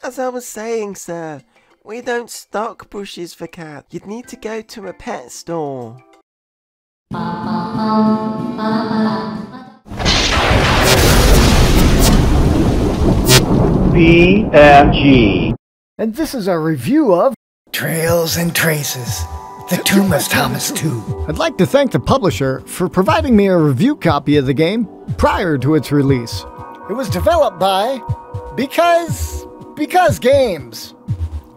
As I was saying, sir, we don't stock brushes for cats. You'd need to go to a pet store. BFG. And this is our review of Trails and Traces, The Tomb of Thomas 2. I'd like to thank the publisher for providing me a review copy of the game prior to its release. It was developed by Because Games.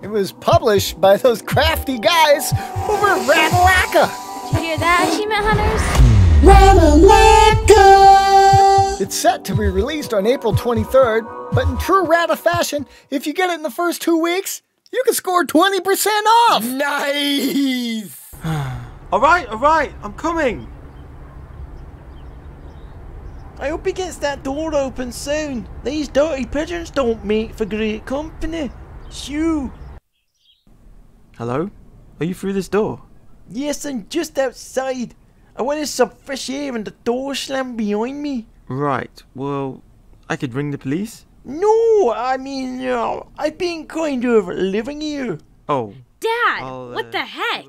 It was published by those crafty guys over at Ratalaika. Did you hear that, Achievement Hunters? Ratalaika! It's set to be released on April 23rd, but in true Rata fashion, if you get it in the first 2 weeks, you can score 20% off! Nice! Alright, I'm coming! I hope he gets that door open soon. These dirty pigeons don't make for great company. Shoo! Hello? Are you through this door? Yes, I'm just outside. I wanted some fresh air and the door slammed behind me. Right, well, I could ring the police? No, I mean, I've been kind of living here. Oh. Dad, what the heck?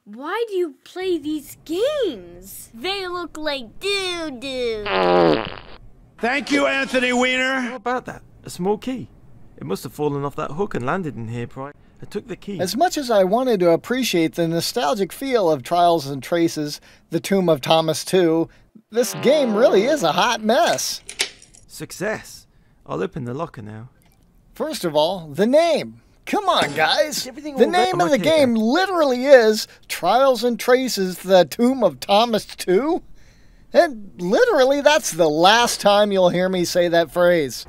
Why do you play these games? They look like doo-doo. Thank you, Anthony Weiner. How about that? A small key. It must have fallen off that hook and landed in here prior. I took the key. As much as I wanted to appreciate the nostalgic feel of Trials and Traces, The Tomb of Thomas 2, this game really is a hot mess. Success. I'll open the locker now. First of all, the name. Come on, guys. The name of the Okay, game literally is Trials and Traces, The Tomb of Thomas 2. And literally, that's the last time you'll hear me say that phrase.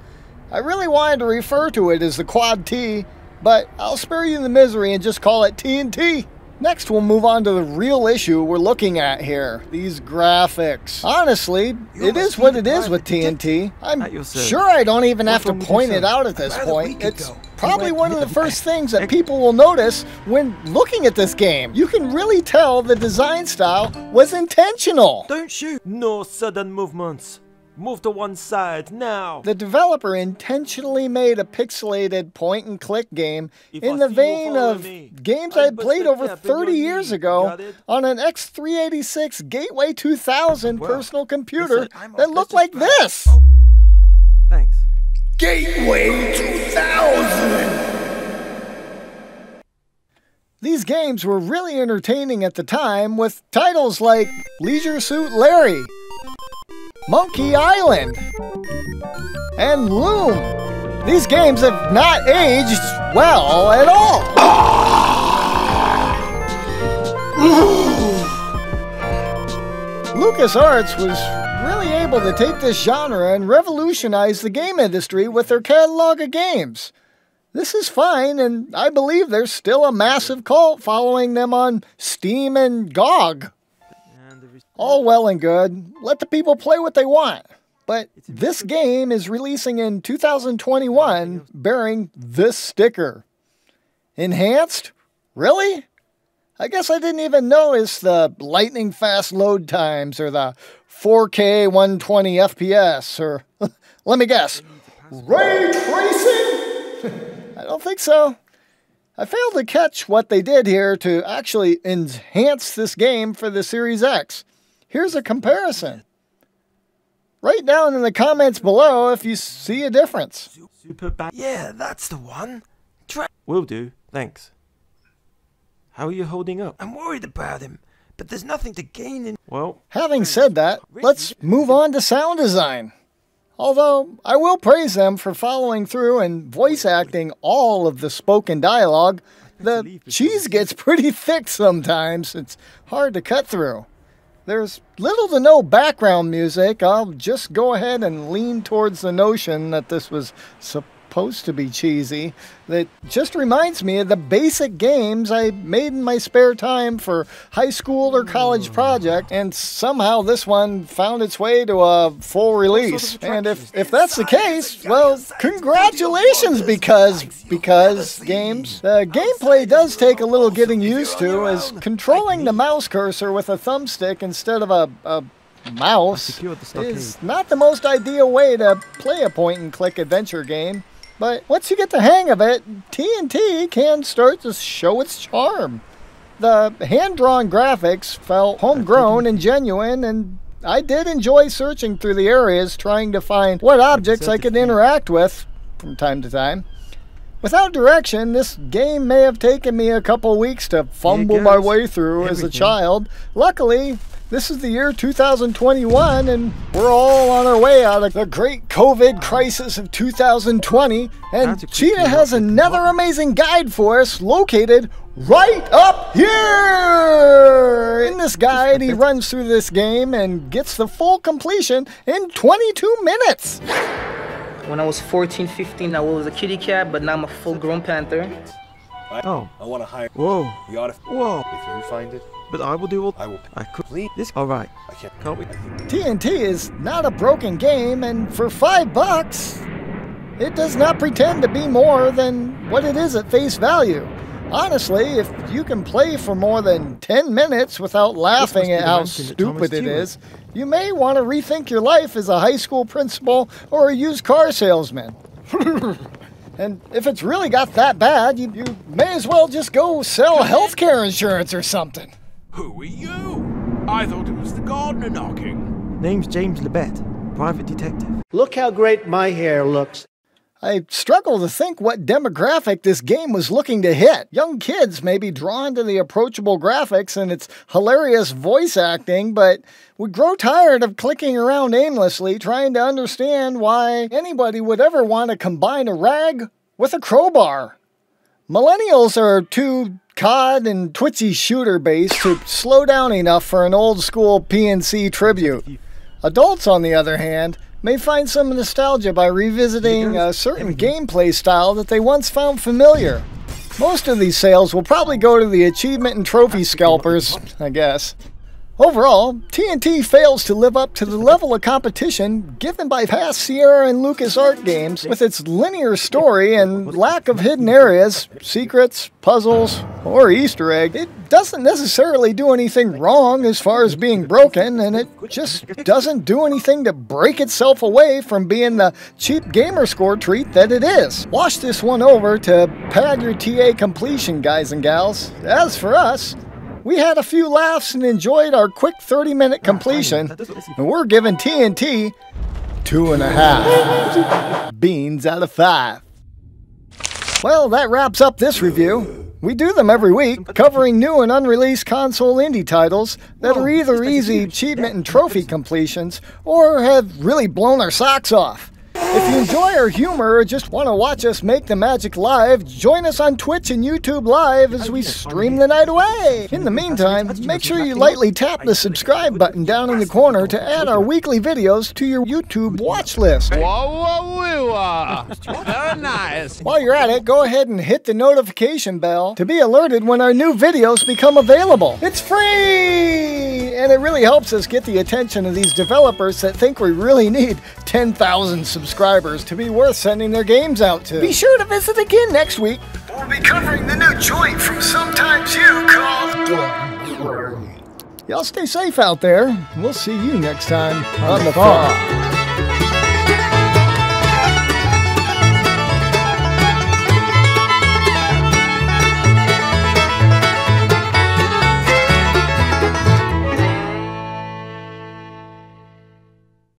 I really wanted to refer to it as the Quad T, but I'll spare you the misery and just call it TNT. Next, we'll move on to the real issue we're looking at here, these graphics. Honestly, it is what it is with TNT. I'm sure I don't even have to point it out at this point. It's probably one of the first things that people will notice when looking at this game. You can really tell the design style was intentional. Don't shoot! No sudden movements. Move to one side, now! The developer intentionally made a pixelated point-and-click game in the vein of games I played over 30 years ago on an X386 Gateway 2000 personal computer that looked like this! Thanks. Gateway 2000! These games were really entertaining at the time with titles like Leisure Suit Larry, Monkey Island, and Loom. These games have not aged well at all. LucasArts was really able to take this genre and revolutionize the game industry with their catalog of games. This is fine, and I believe there's still a massive cult following them on Steam and GOG. All well and good. Let the people play what they want. But this game is releasing in 2021 bearing this sticker. Enhanced? Really? I guess I didn't even notice the lightning fast load times or the 4K 120 FPS or, let me guess, ray tracing? I don't think so. I failed to catch what they did here to actually enhance this game for the Series X. Here's a comparison. Write down in the comments below if you see a difference. Super bad. Yeah, that's the one. Will do, thanks. How are you holding up? I'm worried about him, but there's nothing to gain in... Well, having said that, let's move on to sound design. Although, I will praise them for following through and voice acting all of the spoken dialogue. The cheese gets pretty thick sometimes. It's hard to cut through. There's little to no background music. I'll just go ahead and lean towards the notion that this was supposed to be cheesy. That just reminds me of the basic games I made in my spare time for high school or college project, and somehow this one found its way to a full release. And if that's the case, well, congratulations, because games. The gameplay does take a little getting used to, as controlling the mouse cursor with a thumbstick instead of a mouse is not the most ideal way to play a point-and-click adventure game. but once you get the hang of it, TNT can start to show its charm. The hand-drawn graphics felt homegrown and genuine, and I did enjoy searching through the areas trying to find what objects I could interact with from time to time. Without direction, this game may have taken me a couple weeks to fumble my way through as a child. Luckily, this is the year 2021, and we're all on our way out of the great COVID crisis of 2020. And Cheetah has another amazing guide for us located right up here! In this guide, he runs through this game and gets the full completion in 22 minutes. When I was 14, 15, I was a kitty cat, but now I'm a full-grown panther. Oh. I want to hire. Whoa. We ought to. Whoa. If you find it, But I will do all. I will. I could. Please. This. All right. I can't. Can't we? TNT is not a broken game, and for $5, it does not pretend to be more than what it is at face value. Honestly, if you can play for more than 10 minutes without laughing at how stupid it is, you may want to rethink your life as a high school principal or a used car salesman. And if it's really got that bad, you may as well just go sell healthcare insurance or something. Who are you? I thought it was the gardener knocking. Name's James Lebet, private detective. Look how great my hair looks. I struggle to think what demographic this game was looking to hit. Young kids may be drawn to the approachable graphics and its hilarious voice acting, but would grow tired of clicking around aimlessly trying to understand why anybody would ever want to combine a rag with a crowbar. Millennials are too COD and Twitchy shooter based to slow down enough for an old school PNC tribute. Adults, on the other hand, may find some nostalgia by revisiting a certain gameplay style that they once found familiar. Most of these sales will probably go to the achievement and trophy scalpers, I guess. Overall, TNT fails to live up to the level of competition given by past Sierra and LucasArts games with its linear story and lack of hidden areas, secrets, puzzles, or Easter egg. It doesn't necessarily do anything wrong as far as being broken, and it just doesn't do anything to break itself away from being the cheap gamer score treat that it is. Wash this one over to pad your TA completion, guys and gals. As for us, we had a few laughs and enjoyed our quick 30-minute completion, and we're giving TNT 2.5 beans out of 5. Well, that wraps up this review. We do them every week, covering new and unreleased console indie titles that are either easy achievement and trophy completions, or have really blown our socks off. If you enjoy our humor or just want to watch us make the magic live, join us on Twitch and YouTube Live as we stream the night away. In the meantime, make sure you lightly tap the subscribe button down in the corner to add our weekly videos to your YouTube watch list. Whoa, whoa, whoa. Very nice. While you're at it, go ahead and hit the notification bell to be alerted when our new videos become available. It's free! And it really helps us get the attention of these developers that think we really need 10,000 subscribers to be worth sending their games out to. Be sure to visit again next week. We'll be covering the new joint from Sometimes You called... Y'all stay safe out there. We'll see you next time on The Farm.